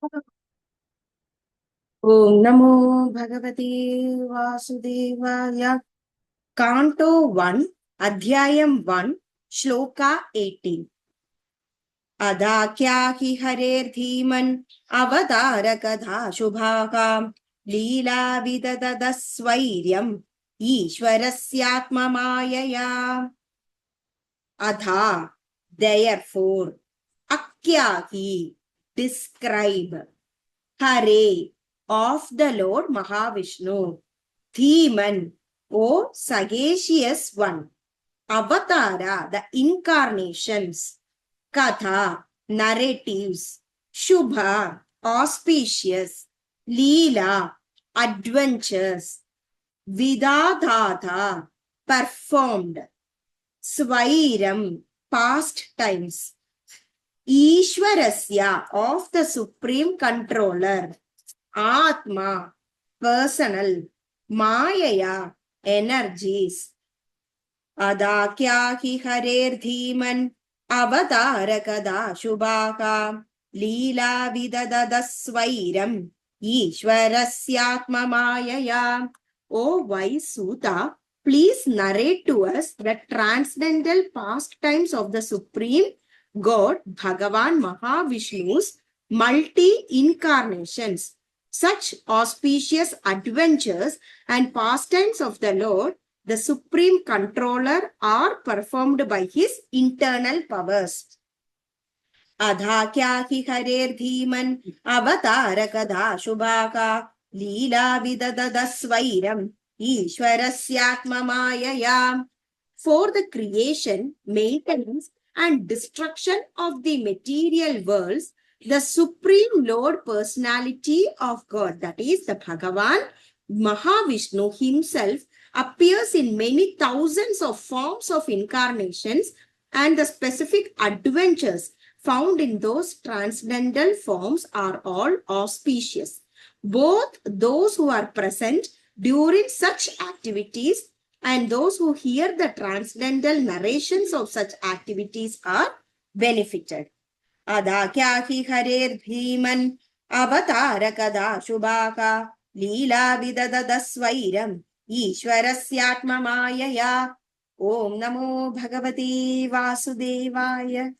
ओम नमो भगवते वासुदेवाय। कांटो 1 अध्यायम 1 श्लोका 18। अदाख्या हि हरेर्धीमन् अवतार कथा शुभाकां लीला विदददस्वैर्यम् ईश्वरस्यात्ममायया। अधा therefore अक्या हि describe Hare of the Lord Mahavishnu, Dhiman, O sagacious one, Avatara, the incarnations, Katha, narratives, Shubha, auspicious, Leela, adventures, Vidadhatha, performed, Svairam, past times, Ishwarasya, of the Supreme Controller, Atma, personal, Mayaya, energies, Adakya hi harer dhiman, Avatarakada shubhaka, Leela vidadadasvairam, Ishwarasyatma Mayaya. O wise Suta, please narrate to us the transcendental pastimes of the Supreme God Bhagavan Mahavishnu's multi-incarnations. Such auspicious adventures and pastimes of the Lord, the Supreme Controller, are performed by his internal powers. Adhakya hi harer dhiman avatarakadha shubhaka leela vidadadasvairam ishwarasyatma mayaya. For the creation, maintenance, and destruction of the material worlds, the Supreme Lord Personality of God, that is the Bhagavan Mahavishnu himself, appears in many thousands of forms of incarnations, and the specific adventures found in those transcendental forms are all auspicious. Both those who are present during such activities and those who hear the transcendental narrations of such activities are benefited. Adakya hi harer bhiman avatarakada shubhaka leela vidadadasvairam ishwarasyatma mayaya. Om namo bhagavate vasudevaya.